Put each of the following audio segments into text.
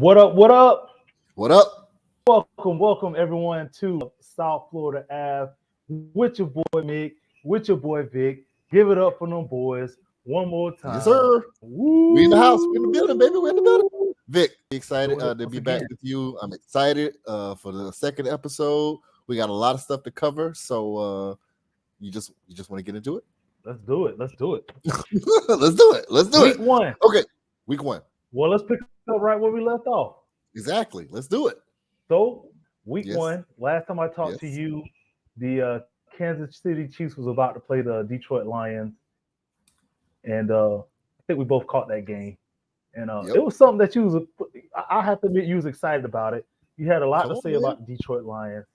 What up? What up? What up? Welcome everyone to South Florida Ave with your boy Mick, with your boy Vic. Give it up for them boys one more time. Yes, sir. Woo! We in the house. We in the building, baby. We in the building. Vic, excited Doing it to once be back again. with you. I'm excited for the second episode. We got a lot of stuff to cover, so you just want to get into it. Let's do it. Let's do it. Week one. Okay, week one. Well, let's pick up right where we left off. Exactly. Let's do it. So, week Yes. one. Last time I talked to Yes. you, the Kansas City Chiefs was about to play the Detroit Lions, and I think we both caught that game. And Yep. it was something that you was. I have to admit, you was excited about it. You had a lot Come to on, say man. about the Detroit Lions.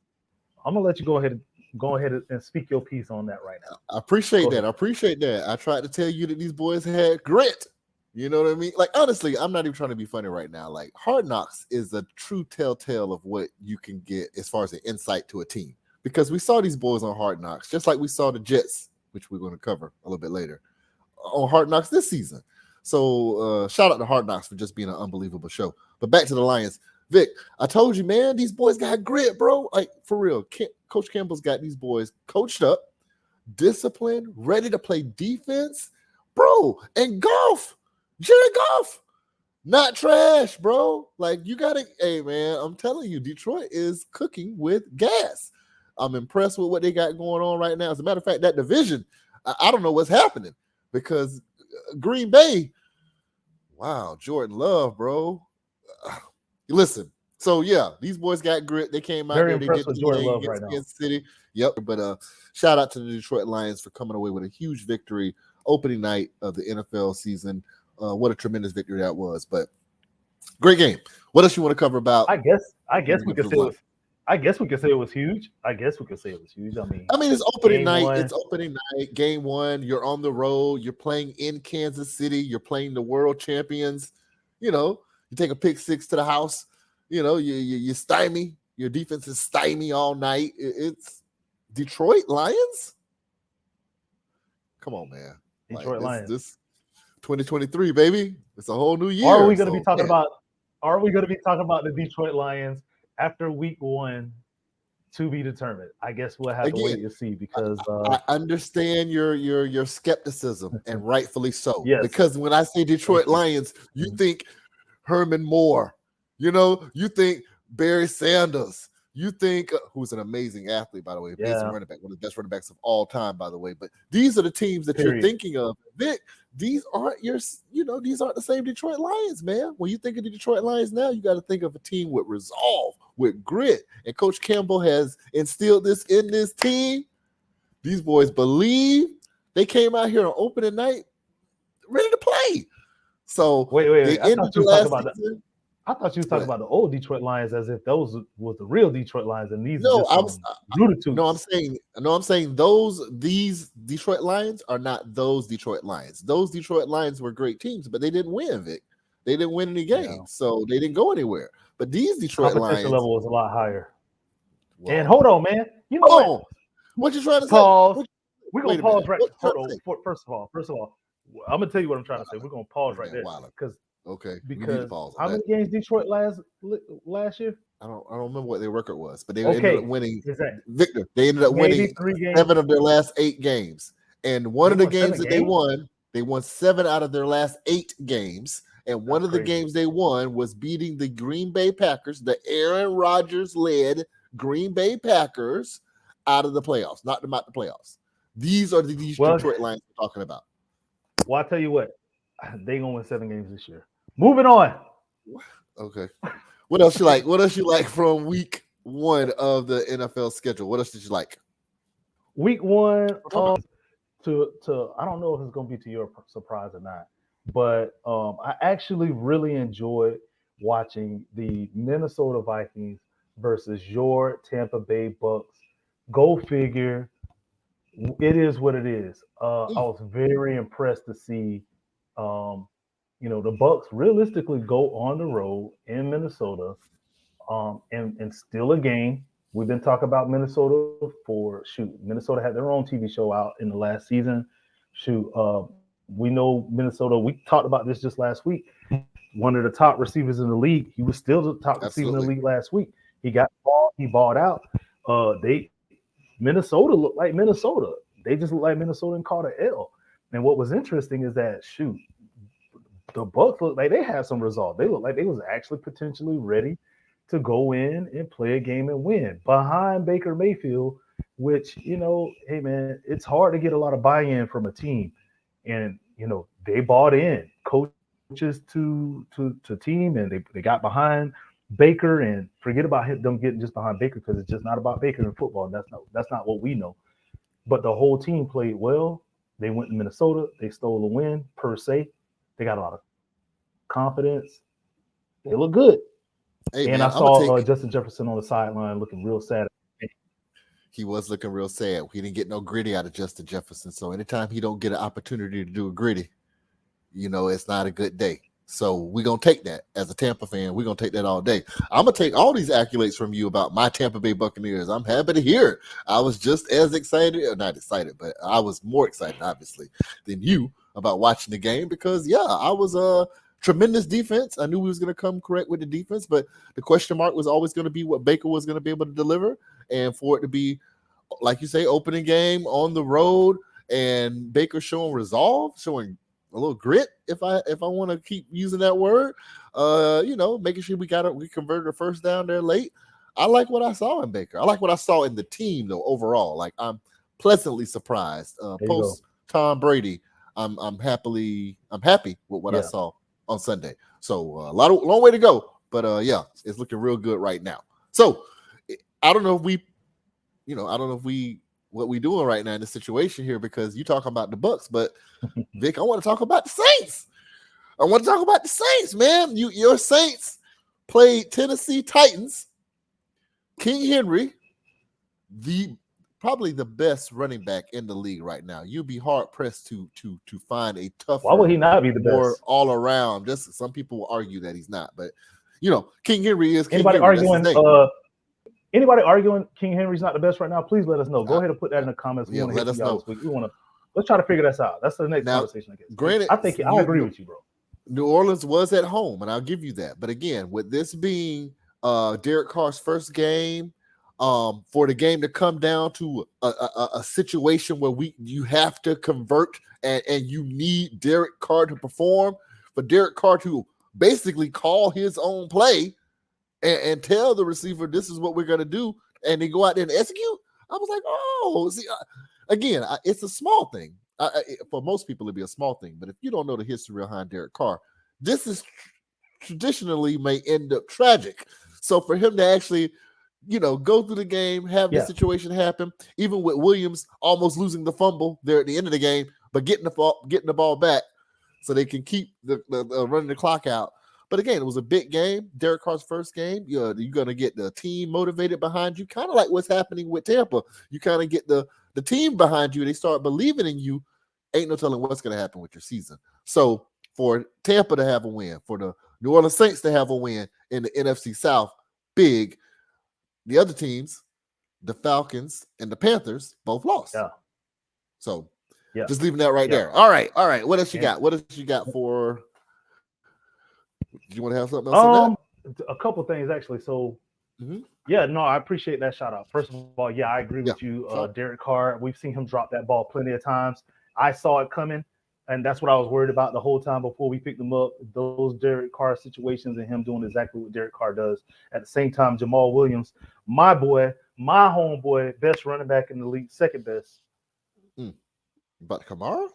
I'm gonna let you go ahead and speak your piece on that right now. I appreciate Go that. ahead. I appreciate that. I tried to tell you that these boys had grit. You know what I mean? Like, honestly, I'm not even trying to be funny right now. Like, Hard Knocks is a true telltale of what you can get as far as an insight to a team. Because we saw these boys on Hard Knocks, just like we saw the Jets, which we're going to cover a little bit later, on Hard Knocks this season. So shout out to Hard Knocks for just being an unbelievable show. But back to the Lions. Vic, I told you, man, these boys got grit, bro. Like, for real. Coach Campbell's got these boys coached up, disciplined, ready to play defense. Bro, and Goff, Jared Goff, not trash, bro. Like, you got to, hey, man, I'm telling you, Detroit is cooking with gas. I'm impressed with what they got going on right now. As a matter of fact, that division, I don't know what's happening because Green Bay, wow, Jordan Love, bro. Listen, so yeah, these boys got grit. They came out Very there, they impressed did with the Jordan thing Love against right now. Kansas City. Yep, but shout out to the Detroit Lions for coming away with a huge victory opening night of the NFL season. What a tremendous victory that was! But great game. What else you want to cover about? I guess we could say it was. I guess we could say it was huge. I mean, it's opening game night. one. It's opening night. Game one. You're on the road. You're playing in Kansas City. You're playing the world champions. You know, you take a pick six to the house. You know, you stymie. Your defense is stymie all night. It's Detroit Lions. Come on, man. Detroit Lions. This 2023, baby. It's a whole new year. Are we going to be talking about? Are we going to be talking about the Detroit Lions after week one? To be determined. I guess we'll have to wait and see because I understand your skepticism, and rightfully so. Yes. Because when I say Detroit Lions, you think Herman Moore. You know, you think Barry Sanders. You think who's an amazing athlete, by the way, amazing running back, one of the best running backs of all time, by the way. But these are the teams that you're thinking of. Vic, these aren't these aren't the same Detroit Lions, man. When you think of the Detroit Lions now, you got to think of a team with resolve, with grit. And Coach Campbell has instilled this in this team. These boys believe. They came out here on opening night ready to play. So wait. I thought you was talking about the old Detroit Lions as if those was the real Detroit Lions, and these I'm saying these Detroit Lions are not those Detroit Lions. Those Detroit Lions were great teams, but they didn't win, Vic. They didn't win any games, so they didn't go anywhere. But these Detroit Lions level was a lot higher. Well, and hold on, man. You know what you trying to say? We're gonna pause right. Hold on. First of all, I'm gonna tell you what I'm trying to say. We're gonna pause right there because. Okay. Because how many games Detroit last year? I don't remember what their record was, but they ended up winning. Exactly. Victor, they ended up winning 7 of their last 8 games, and one of the games that they won 7 out of their last 8 games, and one of the games they won was beating the Green Bay Packers, the Aaron Rodgers led Green Bay Packers, out of the playoffs, knocked them out the playoffs. These are these Detroit Lions we're talking about. Well, I tell you what, they gonna win 7 games this year. Moving on. Okay. What else you like? What else you like from week 1 of the NFL schedule? What else did you like? Week 1, to I don't know if it's gonna be to your surprise or not, but I actually really enjoyed watching the Minnesota Vikings versus your Tampa Bay Bucks. Go figure. It is what it is. I was very impressed to see the Bucks realistically go on the road in Minnesota and steal a game. We've been talking about Minnesota Minnesota had their own TV show out in the last season. we know Minnesota. We talked about this just last week. One of the top receivers in the league. He was still the top receiver in the Absolutely. league last week. He got ball. He balled out. They Minnesota looked like Minnesota. They just looked like Minnesota and caught an L. And what was interesting is that shoot, the Bucks looked like they had some resolve. They looked like they was actually potentially ready to go in and play a game and win behind Baker Mayfield, which, hey man, it's hard to get a lot of buy-in from a team. And, they bought in coaches to team and they got behind Baker and forget about them getting just behind Baker because it's just not about Baker in football. That's not what we know. But the whole team played well. They went to Minnesota. They stole a win per se. They got a lot of confidence. They look good. And I Hey man, saw I'm gonna Justin take. Jefferson on the sideline looking real sad. He was looking real sad. He didn't get no gritty out of Justin Jefferson. So anytime he don't get an opportunity to do a gritty, it's not a good day. So we're gonna take that as a Tampa fan. We're gonna take that all day. I'm gonna take all these accolades from you about my Tampa Bay Buccaneers. I'm happy to hear it. I was just as excited, or not excited, but I was more excited, obviously, than you about watching the game because I was tremendous defense. I knew we was gonna come correct with the defense, but the question mark was always gonna be what Baker was gonna be able to deliver, and for it to be, like you say, opening game on the road, and Baker showing resolve, showing a little grit, if I want to keep using that word, making sure we converted the first down there late. I like what I saw in Baker. I like what I saw in the team though overall. Like I'm pleasantly surprised. There you go. Post Tom Brady, I'm happy with what I Yeah. saw on Sunday. So long way to go, but it's looking real good right now. So I don't know if we what we doing right now in this situation here because you talking about the Bucks, but Vic, I want to talk about the Saints. I want to talk about the Saints, man. Your Saints played Tennessee Titans. King Henry, the probably the best running back in the league right now. You'd be hard pressed to find a Why would tougher, he not be the more best? all around. Just some people will argue that he's not, but King Henry is King Anybody Henry. That's his arguing? name. Anybody arguing King Henry's not the best right now? Please let us know. Go Uh, ahead and put that in the comments. We want to hear let from us y'all know. this week. Let's try to figure this out. That's the next Now, conversation, I guess. granted, I think I agree with you, bro. New Orleans was at home, and I'll give you that. But again, with this being Derek Carr's first game, for the game to come down to a situation where you have to convert and you need Derek Carr to perform, for Derek Carr to basically call his own play and tell the receiver this is what we're going to do, and they go out there and execute. I was like, oh, see, again, it's a small thing. For most people, it'd be a small thing. But if you don't know the history behind Derek Carr, this is traditionally may end up tragic. So for him to actually, go through the game, have this situation happen, even with Williams almost losing the fumble there at the end of the game, but getting the ball back so they can keep the running the clock out. But again, it was a big game. Derek Carr's first game. You're going to get the team motivated behind you, kind of like what's happening with Tampa. You kind of get the team behind you. They start believing in you. Ain't no telling what's going to happen with your season. So for Tampa to have a win, for the New Orleans Saints to have a win in the NFC South, big. The other teams, the Falcons and the Panthers, both lost. Yeah. So just leaving that right there. All right. What else you got? What else you got for? Do you want to have something else on that? A couple things actually. So, I appreciate that shout out. First of all, I agree with you. Derek Carr, we've seen him drop that ball plenty of times. I saw it coming, and that's what I was worried about the whole time before we picked him up. Those Derek Carr situations and him doing exactly what Derek Carr does. At the same time, Jamal Williams, my boy, my homeboy, best running back in the league, second best. But Kamara?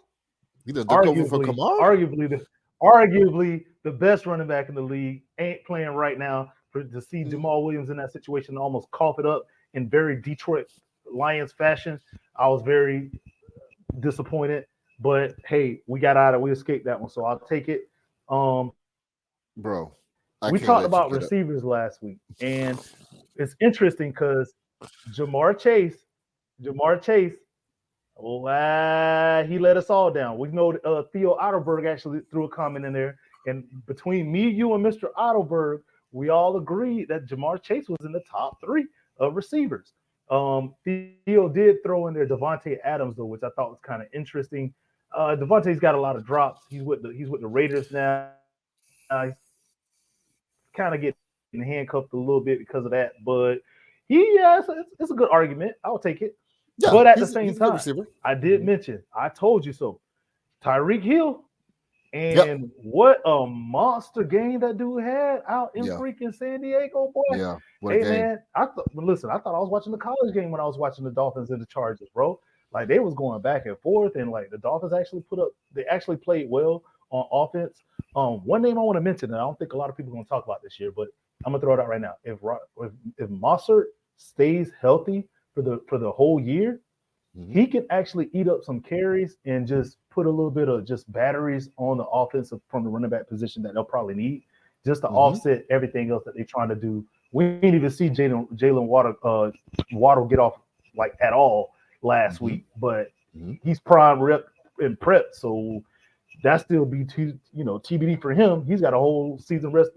You done took over for Kamara? Arguably the best running back in the league ain't playing right now. To see Jamal Williams in that situation almost cough it up in very Detroit Lions fashion, I was very disappointed. But hey, we escaped that one, so I'll take it. Bro, we talked about receivers last week, and it's interesting because Jamar Chase, he let us all down. We know Theo Otterberg actually threw a comment in there, and between me, you, and Mr. Otterberg, we all agreed that Jamar Chase was in the top 3 of receivers. Theo did throw in there Devontae Adams, though, which I thought was kind of interesting. Devontae's got a lot of drops. He's with the Raiders now. He's kind of getting handcuffed a little bit because of that, but it's a good argument. I'll take it. Yeah, But at the he's same a good time, receiver. I did mention, I told you so. Tyreek Hill, Yep. and what a monster game that dude had out in Yeah. freaking San Diego, boy. Yeah. What a Hey game. man, listen, I thought I was watching the college game when I was watching the Dolphins and the Chargers, bro. Like they was going back and forth, and like the Dolphins they actually played well on offense. One name I want to mention, and I don't think a lot of people are going to talk about this year, but I'm gonna throw it out right now. If Mossert stays healthy for the whole year, he can actually eat up some carries and just put a little bit of just batteries on the offensive from the running back position that they'll probably need just to Mm-hmm. offset everything else that they're trying to do. We didn't even see Jalen Waddle get off like at all last Mm-hmm. week, but Mm-hmm. he's prime rep and prep, so that still be TBD for him. He's got a whole season rest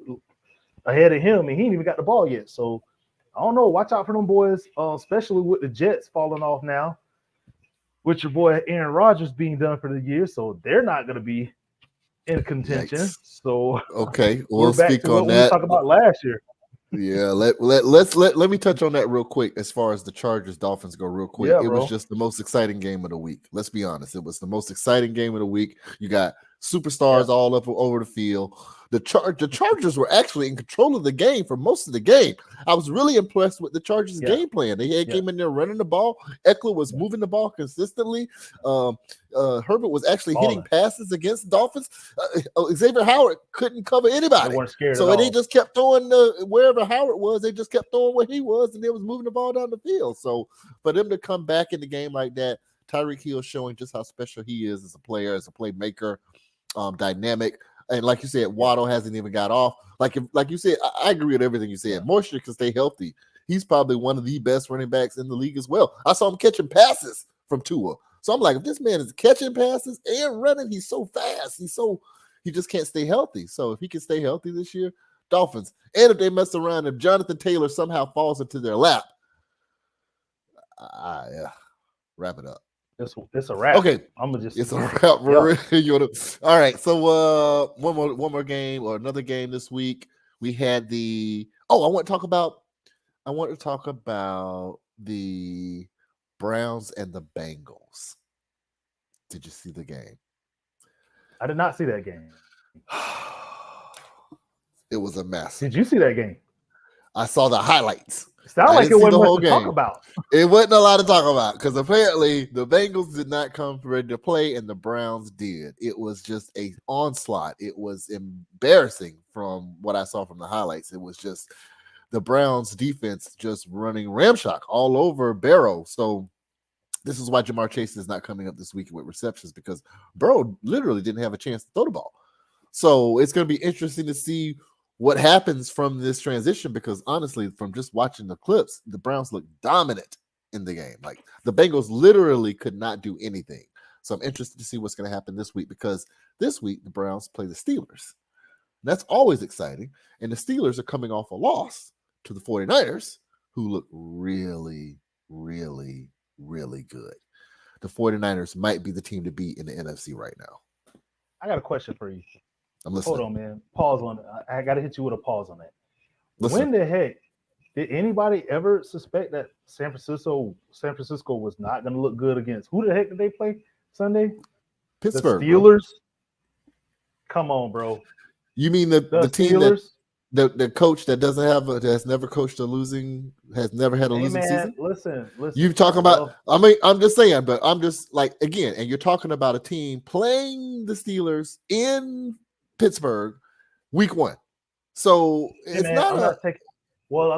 ahead of him, and he ain't even got the ball yet. So I don't know. Watch out for them boys, especially with the Jets falling off now with your boy Aaron Rodgers being done for the year, so they're not going to be in contention. Yikes. So Okay, we're we'll back speak to on what we were that. talking about last year. Yeah, let me touch on that real quick. As far as the Chargers Dolphins go, real quick, Yeah, it was bro. just the most exciting game of the week. Let's be honest, it was the most exciting game of the week. You got superstars Yeah. all up over the field. The Chargers were actually in control of the game for most of the game. I was really impressed with the Chargers' Yeah. game plan. They Yeah. came in there running the ball. Eckler was Yeah. moving the ball consistently. Herbert was actually hitting Balling. passes against Dolphins. Xavier Howard couldn't cover They anybody. weren't scared So at they all. just kept throwing wherever Howard was, they just kept throwing where he was, and they was moving the ball down the field. So for them to come back in the game like that, Tyreek Hill showing just how special he is as a player, as a playmaker, dynamic. And like you said, Yeah. Waddle hasn't even got off. Like you said, I agree with everything you said. Yeah. Moisture can stay healthy. He's probably one of the best running backs in the league as well. I saw him catching passes from Tua. So I'm like, if this man is catching passes and running, he's so fast. He just can't stay healthy. So if he can stay healthy this year, Dolphins. And if they mess around, if Jonathan Taylor somehow falls into their lap, wrap it up. It's a wrap. Okay, I'm gonna just it's a wrap. All right. So one more game or another game this week. We had I want to talk about the Browns and the Bengals. Did you see the game? I did not see that game. It was a mess. Did you see that game? I saw the highlights. Sound like it wasn't much to talk about. It wasn't a lot to talk about because apparently the Bengals did not come ready to play and the Browns did. It was just an onslaught. It was embarrassing from what I saw from the highlights. It was just the Browns defense just running ramshack all over Barrow. So this is why Jamar Chase is not coming up this week with receptions, because Burrow literally didn't have a chance to throw the ball. So it's going to be interesting to see what happens from this transition, because honestly, from just watching the clips, the Browns look dominant in the game. Like the Bengals literally could not do anything. So I'm interested to see what's going to happen this week, because this week the Browns play the Steelers. That's always exciting. And the Steelers are coming off a loss to the 49ers, who look really, really, really good. The 49ers might be the team to beat in the NFC right now. I got a question for you. I'm listening. Hold on, man. Pause on it. I got to hit you with a pause on that. Listen. When the heck did anybody ever suspect that San Francisco was not going to look good against? Who the heck did they play Sunday? Pittsburgh. The Steelers. Bro. Come on, bro. You mean the team Steelers? that the coach that has never coached has never had a losing season? Listen. You talking about? I'm just saying, but I'm just like, again, and you're talking about a team playing the Steelers in Pittsburgh, week 1. So it's I'm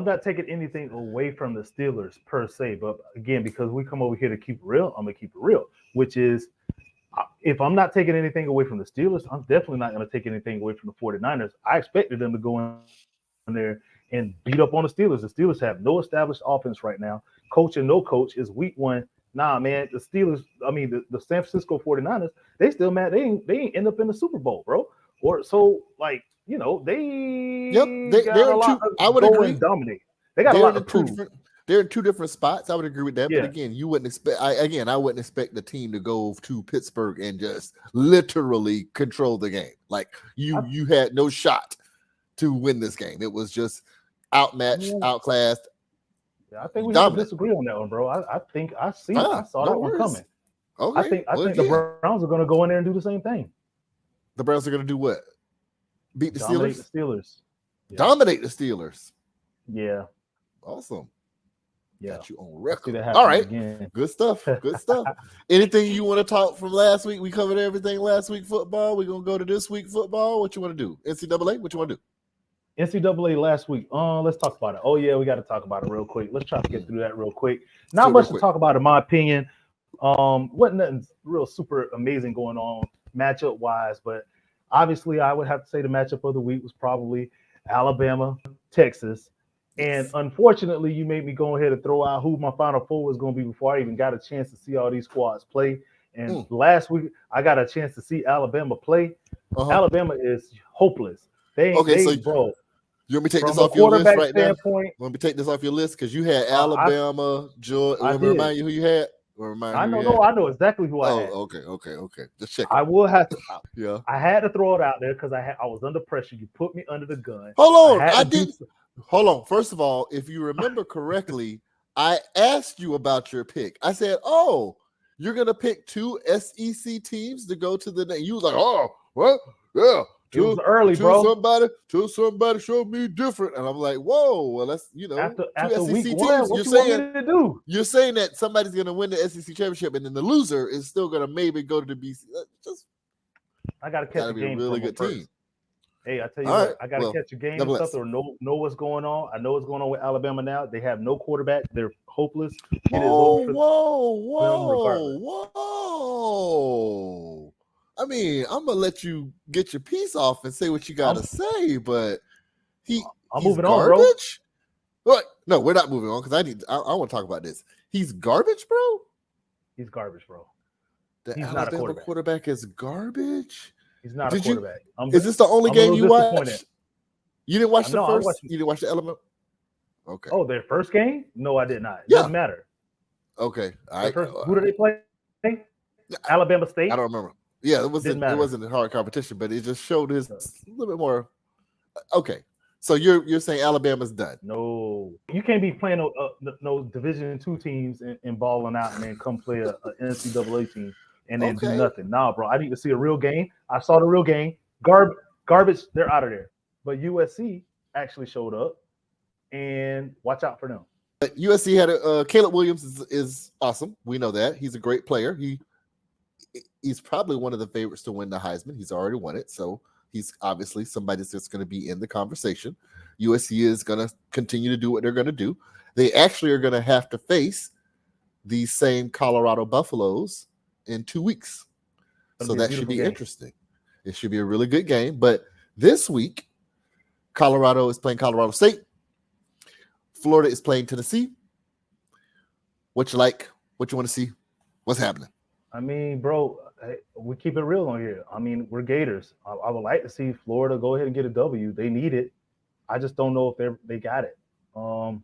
not taking anything away from the Steelers per se, but again, because we come over here to keep it real, I'm gonna keep it real, which is, if I'm not taking anything away from the Steelers, I'm definitely not going to take anything away from the 49ers. I expected them to go in there and beat up on the Steelers. The Steelers have no established offense right now. Coach and no coach is week 1. Nah, man, the Steelers, the San Francisco 49ers, they still mad. They ain't end up in the Super Bowl, bro. Or so, like, they got a lot to go and dominate. They got a lot to prove. they're in two different spots. I would agree with that. Yeah. But again, you wouldn't expect. I wouldn't expect the team to go to Pittsburgh and just literally control the game. Like you had no shot to win this game. It was just outmatched, outclassed. Yeah, I think we have to disagree on that one, bro. I think I saw that one coming. Okay. I think the Browns are going to go in there and do the same thing. The Browns are going to do what? Beat the Dominate Steelers? the Steelers. Yeah. Dominate the Steelers. Yeah. Awesome. Yeah. Got you on record. All right. Again. Good stuff. Good stuff. Anything you want to talk from last week? We covered everything last week football. We're going to go to this week football. What you want to do? NCAA? What you want to do? NCAA last week. Let's talk about it. Oh, yeah, we got to talk about it real quick. Let's try to get through that real quick. Not much to talk about, in my opinion. Wasn't nothing real super amazing going on matchup wise, but obviously I would have to say the matchup of the week was probably Alabama, Texas. And unfortunately, you made me go ahead and throw out who my Final Four was going to be before I even got a chance to see all these squads play. And last week, I got a chance to see Alabama play. Alabama is hopeless. Bro. You want me to take this off your list right now? Want me to take this off your list? Because you had Alabama, Georgia. Let me remind you who you had. I know exactly who I had. Okay. Just check. I will have to. Yeah. I had to throw it out there because I was under pressure. You put me under the gun. Hold on. I didn't. Hold on. First of all, if you remember correctly, I asked you about your pick. I said, "Oh, you're gonna pick two SEC teams to go to the." You was like, "Oh, what? Yeah." It was early, bro. Somebody show me different, and I'm like, "Whoa, well, that's after week SEC one, teams. What you want me to do? You're saying that somebody's gonna win the SEC championship, and then the loser is still gonna maybe go to the BC. I gotta catch a game. Really good team. Hey, I tell you what, I gotta catch a game and stuff, or know what's going on. I know what's going on with Alabama now. They have no quarterback. They're hopeless. Whoa. I mean, I'm gonna let you get your piece off and say what you gotta say, but he's moving garbage? on, bro. What? No, we're not moving on because I want to talk about this. He's garbage, bro. He's garbage, bro. He's not a quarterback is garbage. He's not a quarterback. Is this the only game you watched? You didn't watch the first? You didn't watch the element? Okay. Oh, their first game? No, I did not. Yeah. Doesn't matter. Okay. All right. Who did they play? Alabama State? I don't remember. Yeah, it wasn't a hard competition, but it just showed his a little bit more. Okay. So you're saying Alabama's done? No. You can't be playing no Division II teams and balling out and then come play a NCAA team and then do nothing. Nah, bro. I need to see a real game. I saw the real game. Garbage, they're out of there. But USC actually showed up, and watch out for them. USC had Caleb Williams is awesome. We know that. He's a great player. He's probably one of the favorites to win the Heisman. He's already won it. So he's obviously somebody that's going to be in the conversation. USC is going to continue to do what they're going to do. They actually are going to have to face these same Colorado Buffaloes in 2 weeks. So that should be interesting. It should be a really good game. But this week, Colorado is playing Colorado State. Florida is playing Tennessee. What you like? What you want to see? What's happening? I mean, bro, we keep it real on here. I mean, we're Gators. I would like to see Florida go ahead and get a W. They need it. I just don't know if they got it. I'm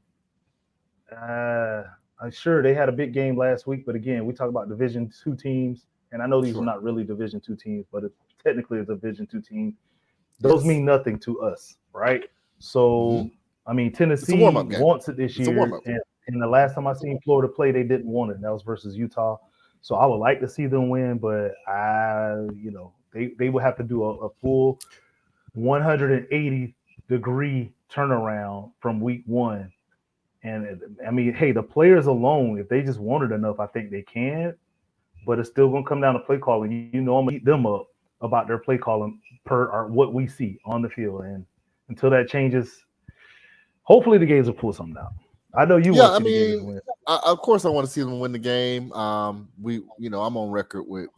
sure they had a big game last week, but again, we talk about Division II teams, and I know these are not really Division II teams, but technically it's a Division II team. Those mean nothing to us, right? So, I mean, Tennessee wants it this year, and the last time I seen Florida play, they didn't want it. That was versus Utah. So I would like to see them win, but they would have to do a full 180-degree turnaround from week one. And I mean, hey, the players alone, if they just want it enough, I think they can. But it's still going to come down to play calling. I'm going to eat them up about their play calling per what we see on the field. And until that changes, hopefully the Gators will pull something out. I know you want to see the Gators win. Of course, I want to see them win the game. I'm on record with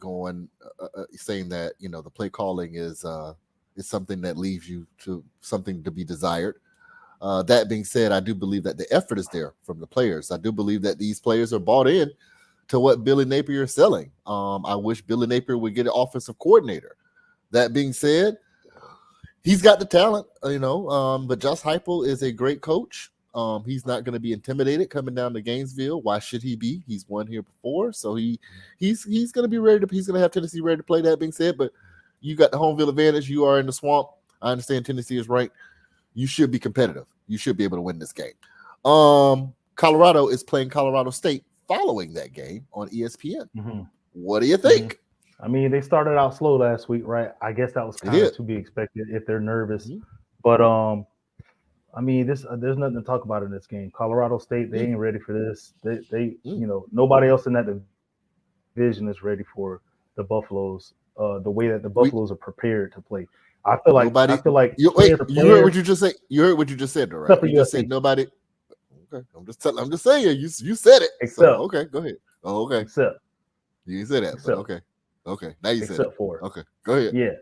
saying that the play calling is something that leaves you to something to be desired. That being said, I do believe that the effort is there from the players. I do believe that these players are bought in to what Billy Napier is selling. I wish Billy Napier would get an offensive coordinator. That being said, he's got the talent, but Josh Heupel is a great coach. He's not going to be intimidated coming down to Gainesville. Why should he be? He's won here before, so he's going to be ready to. He's going to have Tennessee ready to play. That being said, but you got the home field advantage. You are in the swamp. I understand Tennessee is right. You should be competitive. You should be able to win this game. Colorado is playing Colorado State following that game on ESPN. Mm-hmm. What do you think? I mean, they started out slow last week, right? I guess that was kind of to be expected if they're nervous. But I mean, there's nothing to talk about in this game. Colorado State, they ain't ready for this. They nobody else in that division is ready for the Buffaloes. The way that the Buffaloes are prepared to play. I feel like you heard what you just said. You heard what you just said, though, right? You just said nobody. Okay, I'm just saying. You said it. Okay, go ahead. Oh, okay. Except you said that. But okay. Now you said it. Except for okay. Go ahead. Yeah.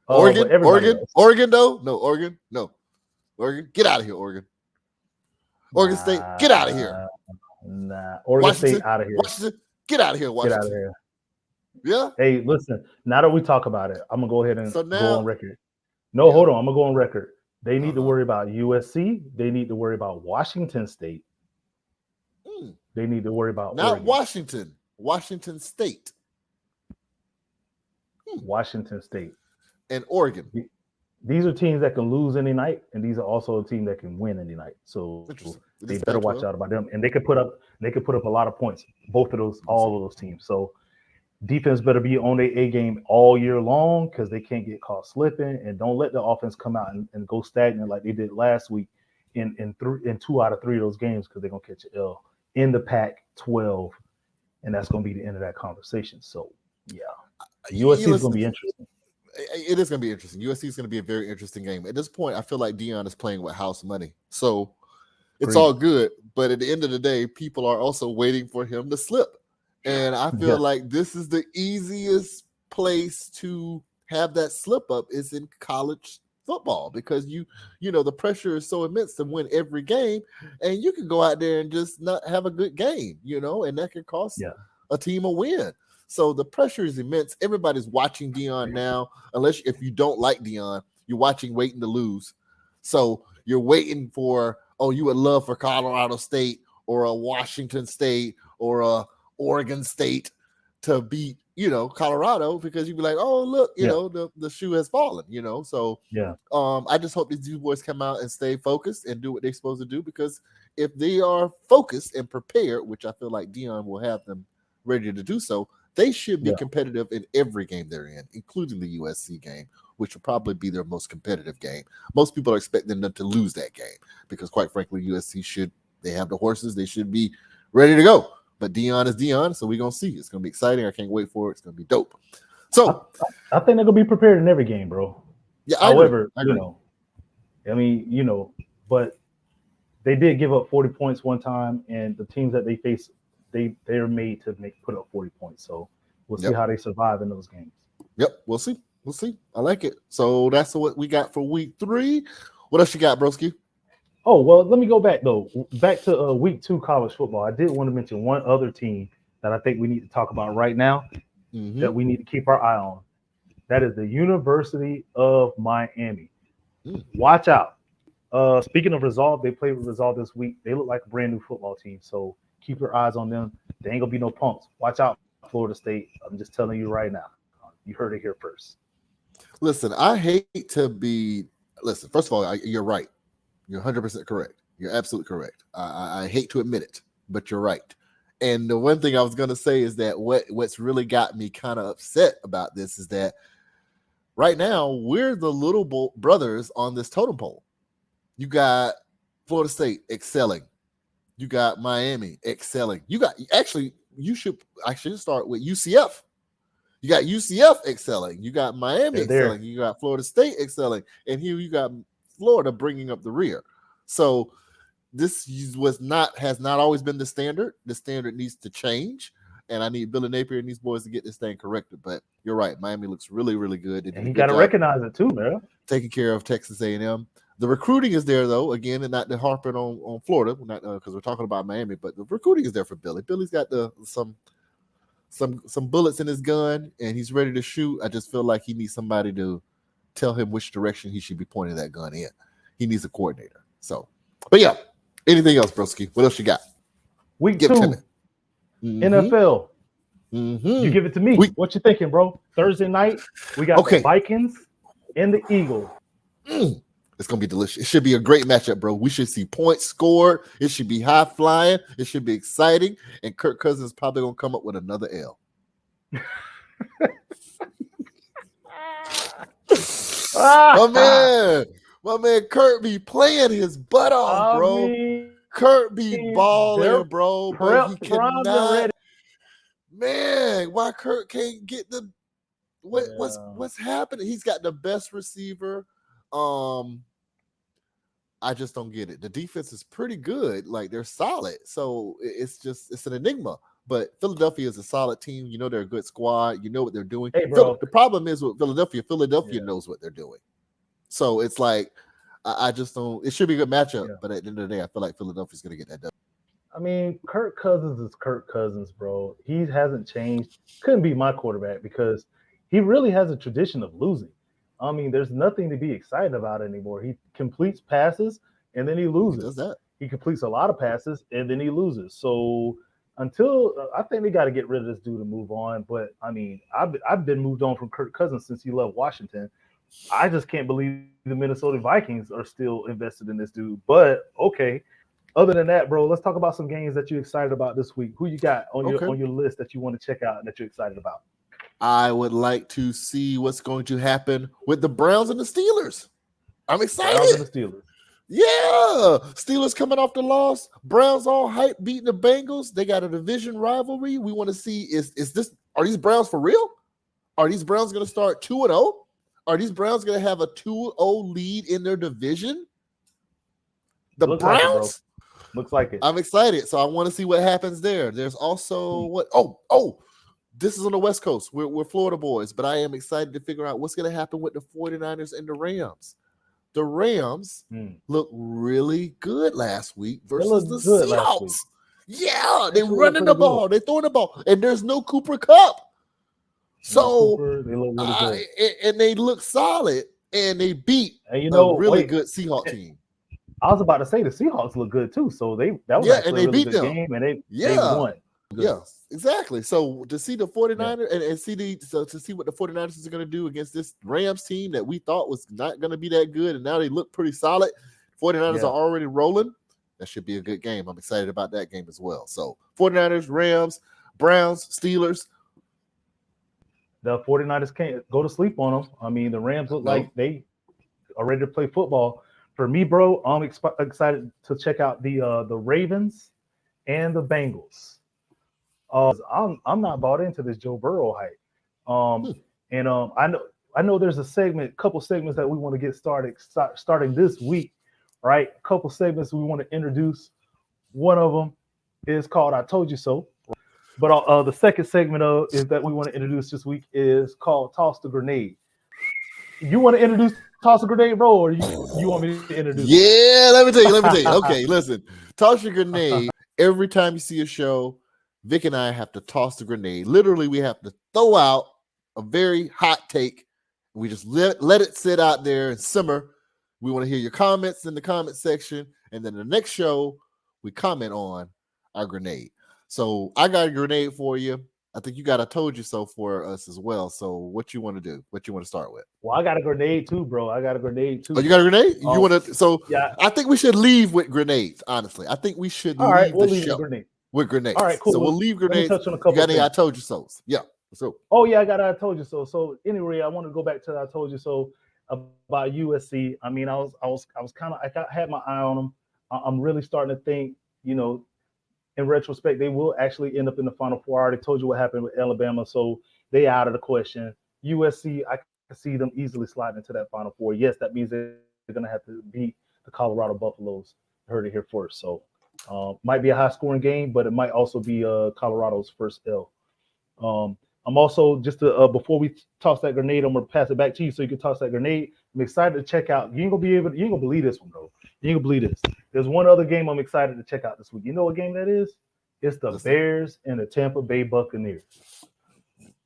Oregon though. No, Oregon. No, Oregon. Get out of here, Oregon. Oregon State. Get out of here. Nah. Oregon Washington, State out of here. Washington. Get out of here, Washington. Get out of here. Yeah. Hey, listen. Now that we talk about it, I'm gonna go ahead and go on record. No, hold on. I'm gonna go on record. They need to worry about USC. They need to worry about Washington State. They need to worry about not Oregon. Washington State. Washington State and Oregon. These are teams that can lose any night, and these are also a team that can win any night. So they better watch out about them. And they could put up a lot of points. All of those teams. So defense better be on their A game all year long because they can't get caught slipping. And don't let the offense come out and go stagnant like they did last week in 2 out of 3 of those games because they're gonna catch an L in the Pac-12, and that's gonna be the end of that conversation. So yeah. USC is going to be interesting. It is going to be interesting. USC is going to be a very interesting game. At this point, I feel like Deion is playing with house money. So it's all good. But at the end of the day, people are also waiting for him to slip. And I feel like this is the easiest place to have that slip up is in college football because you know the pressure is so immense to win every game. And you can go out there and just not have a good game, and that can cost a team a win. So the pressure is immense. Everybody's watching Deion now. If you don't like Deion, you're waiting to lose. So you're waiting for, you would love for Colorado State or a Washington State or a Oregon State to beat, Colorado because you'd be like, oh, look, the shoe has fallen, So I just hope these boys come out and stay focused and do what they're supposed to do because if they are focused and prepared, which I feel like Deion will have them ready to do so, they should be competitive in every game they're in, including the USC game, which will probably be their most competitive game. Most people are expecting them to lose that game because, quite frankly, USC they have the horses. They should be ready to go. But Deion is Deion, so we're going to see. It's going to be exciting. I can't wait for it. It's going to be dope. So I think they're going to be prepared in every game, bro. Yeah, however, but they did give up 40 points one time, and the teams that they face, they're made to put up 40 points. So we'll see how they survive in those games. Yep, we'll see. I like it. So that's what we got for week 3. What else you got, broski? Oh, well, let me go back, though. Back to week 2 college football. I did want to mention one other team that I think we need to talk about right now that we need to keep our eye on. That is the University of Miami. Watch out. Speaking of Resolve, they played with Resolve this week. They look like a brand new football team. So keep your eyes on them. They ain't going to be no punks. Watch out, Florida State. I'm just telling you right now. You heard it here first. Listen, I hate to be – listen, first of all, you're right. You're 100% correct. You're absolutely correct. I hate to admit it, but you're right. And the one thing I was going to say is that what's really got me kind of upset about this is that right now we're the little brothers on this totem pole. You got Florida State excelling. You got Miami excelling. You should start with UCF. You got UCF excelling. You got Miami excelling. You got Florida State excelling. And here you got Florida bringing up the rear. So this has not always been the standard. The standard needs to change. And I need Billy Napier and these boys to get this thing corrected. But you're right. Miami looks really, really good. And you got to recognize it too, man. Taking care of Texas A&M. The recruiting is there, though, again, and not harping on Florida, not because we're talking about Miami, but the recruiting is there for Billy. Billy's got some bullets in his gun, and he's ready to shoot. I just feel like he needs somebody to tell him which direction he should be pointing that gun in. He needs a coordinator. So, but yeah, Anything else, broski? What else you got? Week Give it to 2, me. NFL. You give it to me. We, What you thinking, bro? Thursday night, we got the okay. Vikings and the Eagles. It's gonna be delicious. It should be a great matchup, bro. We should see points scored. It should be high flying. It should be exciting. And Kirk Cousins is probably gonna come up with another L. My man, Kurt be playing his butt off, bro. Kurt be balling, bro, but he cannot. Man, why Kurt can't get the what's happening? He's got the best receiver. I just don't get it. The defense is pretty good, like they're solid. So it's an enigma. But Philadelphia is a solid team. You know they're a good squad. You know what they're doing. Hey, bro. The problem is with Philadelphia knows what they're doing. So it's like I just don't. It should be a good matchup, but at the end of the day, I feel like Philadelphia's going to get that done. I mean, Kirk Cousins is Kirk Cousins, bro. He hasn't changed. Couldn't be my quarterback because he really has a tradition of losing. I mean, there's nothing to be excited about anymore. He completes passes and then he loses. He does that. He completes a lot of passes and then he loses. So until I think they got to get rid of this dude to move on. But I mean, I've been moved on from Kirk Cousins since he left Washington. I just can't believe the Minnesota Vikings are still invested in this dude. But okay. Other than that, bro, let's talk about some games that you're excited about this week. Who you got on your list that you want to check out and that you're excited about? I would like to see what's going to happen with the Browns and the Steelers. I'm excited. Browns and the Steelers. Yeah. Steelers coming off the loss. Browns all hype beating the Bengals. They got a division rivalry. We want to see are these Browns for real? Are these Browns going to start 2-0? Are these Browns going to have a 2-0 lead in their division? The Looks Browns? like it, looks like it. I'm excited. So I want to see what happens there. There's also this is on the West Coast. We're Florida boys, but I am excited to figure out what's going to happen with the 49ers and the Rams. The Rams look really good last week versus the Seahawks. Yeah, they're running the ball. They're throwing the ball. And there's no Cooper Kupp. So they look really good. And they look solid. And they beat a really good Seahawks team. I was about to say the Seahawks look good too. So that was actually a really good game, and they won. Yeah, exactly. So to see the 49ers and to see what the 49ers are going to do against this Rams team that we thought was not going to be that good, and now they look pretty solid. 49ers are already rolling. That should be a good game. I'm excited about that game as well. So 49ers, Rams, Browns, Steelers. The 49ers can't go to sleep on them. I mean, the Rams look like they are ready to play football. For me, bro, I'm excited to check out the Ravens and the Bengals. I'm not bought into this Joe Burrow hype. And I know there's a couple segments that we want to get starting this week, right? A couple segments we want to introduce. One of them is called "I Told You So," but the second segment is that we want to introduce this week is called "Toss the Grenade." You want to introduce Toss a Grenade, bro, or you want me to introduce? Yeah, let me tell you. Okay, listen. Toss your grenade. Every time you see a show, Vic and I have to toss the grenade. Literally, we have to throw out a very hot take. We just let it sit out there and simmer. We want to hear your comments in the comment section. And then the next show, we comment on our grenade. So I got a grenade for you. I think you got a "told you so" for us as well. So what you want to do? What you want to start with? Well, I got a grenade too, bro. Oh, you got a grenade? You want to? So yeah. I think we should leave with grenades. Honestly, I think we should leave the show with grenades. All right, cool. So we'll leave grenades. Touch on a couple you got any "I told you so"? Yeah. So. Oh yeah, I got "I told you so." So anyway, I want to go back to "I told you so" about USC. I mean, I had my eye on them. I'm really starting to think, in retrospect, they will actually end up in the Final Four. I already told you what happened with Alabama, so they out of the question. USC, I can see them easily sliding into that Final Four. Yes, that means they're going to have to beat the Colorado Buffaloes. Heard it here first. So might be a high-scoring game, but it might also be Colorado's first L. I'm also, before we toss that grenade, I'm going to pass it back to you so you can toss that grenade. I'm excited to check out. You ain't going to believe this one, bro. You ain't going to believe this. There's one other game I'm excited to check out this week. You know what game that is? It's the Bears and the Tampa Bay Buccaneers.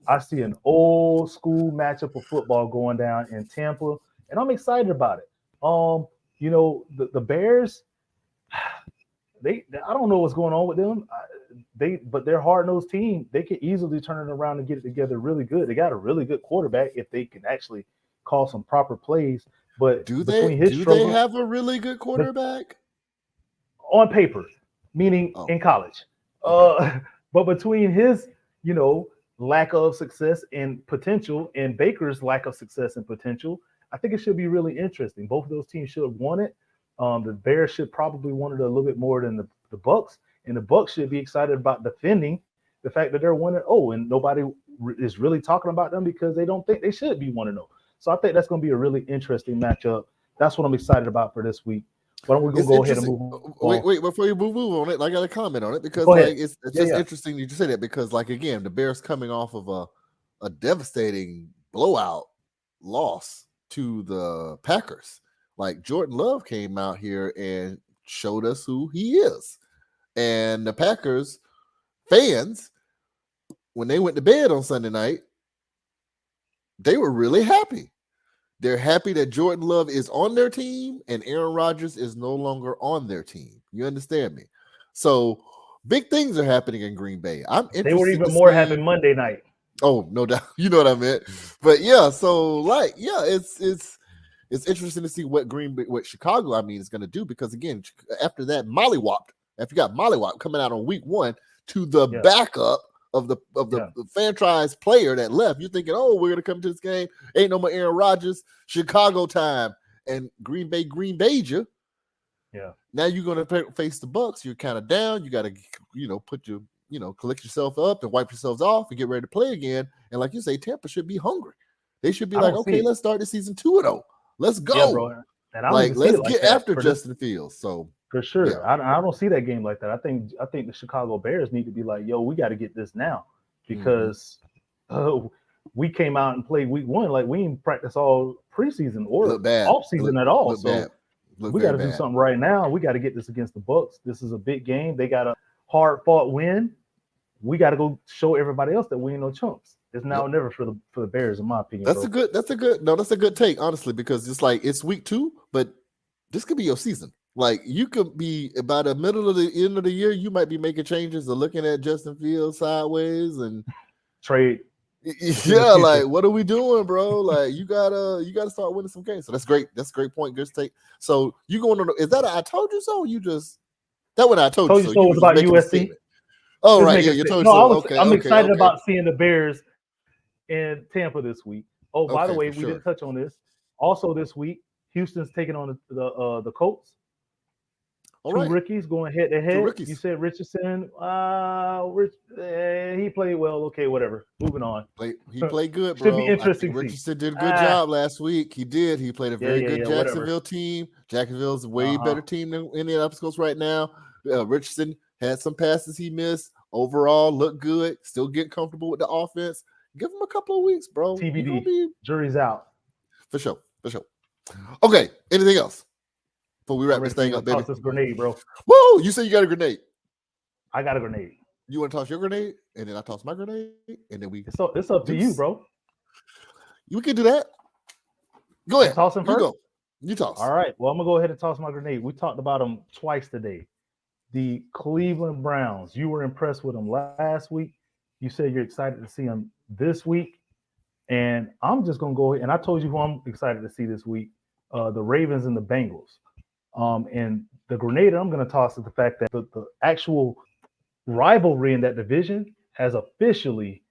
I see an old school matchup of football going down in Tampa, and I'm excited about it. The Bears, I don't know what's going on with them. But they're hard nosed team. They can easily turn it around and get it together really good. They got a really good quarterback if they can actually call some proper plays. But Do they between his do they struggles have a really good quarterback? on paper, meaning Oh, in college, okay. but between his, you know, lack of success and potential and Baker's lack of success and potential, I think it should be really interesting. Both of those teams should have won it. The Bears should probably want it a little bit more than the Bucks, and the Bucks should be excited about defending the fact that they're 1-0, and nobody is really talking about them because they don't think they should be 1-0. So I think that's going to be a really interesting matchup. That's what I'm excited about for this week. Why don't we It's go ahead and interesting. move on? Wait, before you move on it, I got a comment on it because Go ahead. like it's Yeah, just yeah, interesting you just say that because like again, the Bears coming off of a devastating blowout loss to the Packers. Like Jordan Love came out here and showed us who he is. And the Packers fans, when they went to bed on Sunday night, they were really happy. They're happy that Jordan Love is on their team and Aaron Rodgers is no longer on their team. You understand me? So big things are happening in Green Bay. I'm they were interested even to more happy see. Monday night. Oh, no doubt. You know what I meant. But yeah, so like, yeah, it's interesting to see what Chicago, I mean, is going to do because again, after that after you got mollywopped coming out on week 1 to the Yeah, backup of the yeah, franchise player that left, you're thinking, oh, we're going to come to this game. Ain't no more Aaron Rodgers, Chicago time, and Green Bay'd you. yeah. Now you're going to face the Bucks. You're kind of down. You got to, put your, collect yourself up and wipe yourselves off and get ready to play again. And like you say, Tampa should be hungry. They should be I like, don't see okay, it. let's start the season 2-0. Let's Yeah, go. bro. And I don't Like, even see let's it like get that after for this. Justin Fields. So, For yeah. sure. I don't see that game like that. I think the Chicago Bears need to be like, yo, we got to get this now because we came out and played week 1 like we didn't practice all preseason It or looked bad. off season at all. Looked So bad. Looked we got very to do bad. something right now. We got to get this against the Bucks. This is a big game. They got a hard fought win. We got to go show everybody else that we ain't no chumps. It's now or never for the Bears, in my opinion, That's bro. that's a good take, honestly, because it's like it's week 2, but this could be your season. Like you could be by the middle of the end of the year, you might be making changes or looking at Justin Fields sideways and Trade. yeah, like what are we doing, bro? Like you gotta start winning some games. So that's great. That's a great point. Good take. So you going on? Is that I told you so? You just that what I told you so? So You it were was just about making a USC. statement. Oh Just right, make yeah, it you fit. told No, you so. Okay, I'm okay, excited okay. about seeing the Bears in Tampa this week. Oh, by the Okay, way, for we sure. didn't touch on this. Also this week, Houston's taking on the Colts. All 2 right, rookies going head to 2 head. You rookies. said Richardson. He played well. Okay, whatever. Moving on. He played good, Should be bro. I interesting think to see. Richardson did a good Ah, job last week. He did. He played a very good yeah, whatever. Jacksonville team. Jacksonville's a way Uh-huh. better team than Indianapolis Colts right now. Richardson had some passes he missed. Overall, looked good. Still getting comfortable with the offense. Give him a couple of weeks, bro. You're gonna TBD. be Jury's out. for sure. For sure. Okay. Anything else before we I'm wrap this ready for you thing to up, baby? toss this grenade, bro. Woo! You said you got a grenade. I got a grenade. You want to toss your grenade, and then I toss my grenade, and then we It's up to you, bro. We can do that. Go I'm ahead. tossing You first. go. You toss. All right. Well, I'm gonna go ahead and toss my grenade. We talked about them twice today. The Cleveland Browns. You were impressed with them last week. You said you're excited to see them this week, and I'm just gonna go ahead. And I told you who I'm excited to see this week: the Ravens and the Bengals. And the grenade I'm gonna toss is the fact that the actual rivalry in that division has officially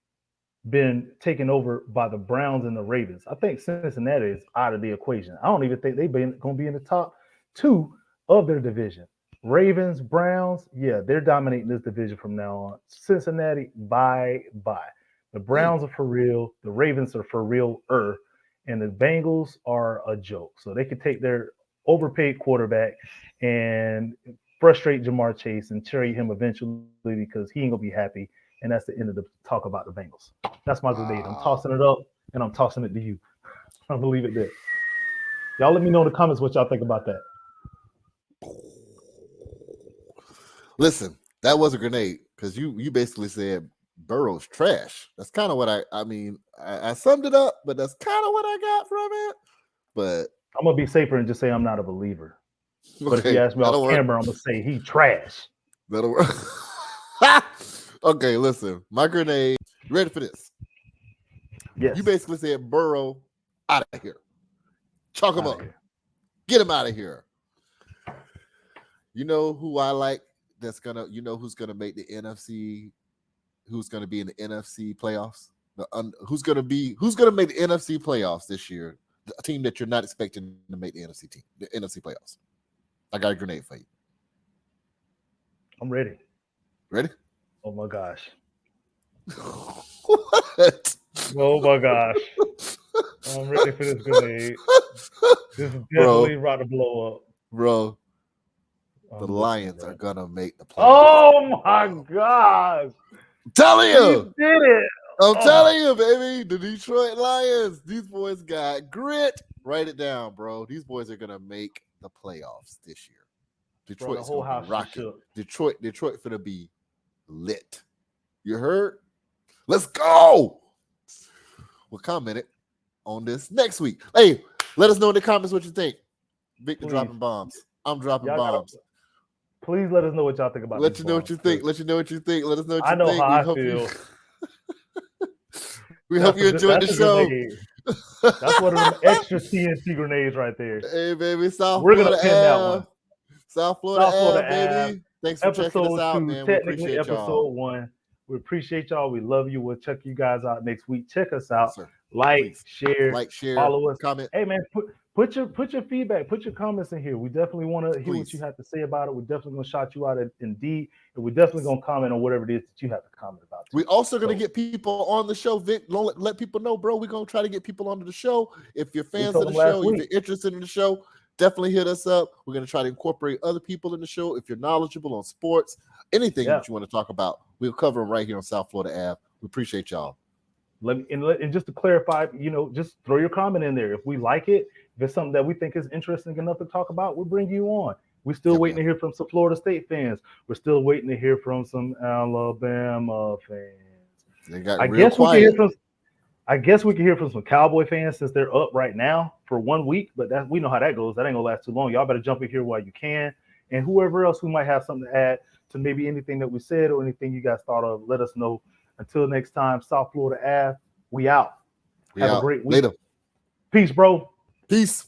been taken over by the Browns and the Ravens. I think Cincinnati is out of the equation. I don't even think they're going to be in the top 2 of their division. Ravens, Browns, yeah, they're dominating this division from now on. Cincinnati, bye. The Browns are for real. The Ravens are for real. And the Bengals are a joke. So they could take their overpaid quarterback and frustrate Jamar Chase and trade him eventually because he ain't going to be happy. And that's the end of the talk about the Bengals. That's my grenade. I'm tossing it up and I'm tossing it to you. I'm gonna leave it there. Y'all let me know in the comments what y'all think about that. Listen, that was a grenade because you basically said Burrow's trash. That's kind of what I mean. I summed it up, but that's kind of what I got from it. But I'm gonna be safer and just say I'm not a believer. But if you ask me off camera, I'm gonna say he trash. That'll work. Okay, listen. My grenade. You ready for this? Yes. You basically said Burrow out of here. Chalk him up. Here. Get him out of here. You know who I like that's gonna, who's gonna make the NFC, who's gonna be in the NFC playoffs? Who's gonna make the NFC playoffs this year? A team that you're not expecting to make the NFC playoffs. I got a grenade for you. I'm ready. Ready? Oh my gosh. What? Oh my gosh. I'm ready for this grenade. This is definitely about to blow up. Bro, the Lions are gonna make the playoffs. Oh my gosh. I'm telling you. He did it. I'm telling you, baby. The Detroit Lions. These boys got grit. Write it down, bro. These boys are gonna make the playoffs this year. Detroit's gonna be rocking. Detroit finna be lit. You heard? Let's go. We'll comment it on this next week. Hey, let us know in the comments what you think. Victor dropping bombs. I'm dropping bombs. Please let us know what y'all think about. Let you know what you think. Let us know what you think. I know how I feel. We hope you enjoyed the show. That's one of them extra TNT grenades right there. Hey, baby, We're gonna pin that one. South Florida, baby. Thanks for checking us out, man. We appreciate episode 1. We appreciate y'all. We love you. We'll check you guys out next week. Check us out. Yes, like, share, follow us. Comment. Hey, man, put your feedback, put your comments in here. We definitely want to hear what you have to say about it. We're definitely going to shout you out at Indeed, and we're definitely going to comment on whatever it is that you have to comment about. We're also going to get people on the show. Vic, let people know, bro. We're going to try to get people onto the show. If you're fans of the show, if you're interested in the show, definitely hit us up. We're going to try to incorporate other people in the show. If you're knowledgeable on sports, anything that you want to talk about, we'll cover them right here on South Florida Ave. We appreciate y'all. And just to clarify, just throw your comment in there. If we like it, if it's something that we think is interesting enough to talk about, we'll bring you on. We're still waiting to hear from some Florida State fans. We're still waiting to hear from some Alabama fans. They got I guess we can hear from some Cowboy fans since they're up right now for 1 week, but we know how that goes. That ain't gonna last too long. Y'all better jump in here while you can. And whoever else who might have something to add to maybe anything that we said or anything you guys thought of, let us know. Until next time, South Florida Ave, we out. Have a great week. Later. Peace, bro. Peace.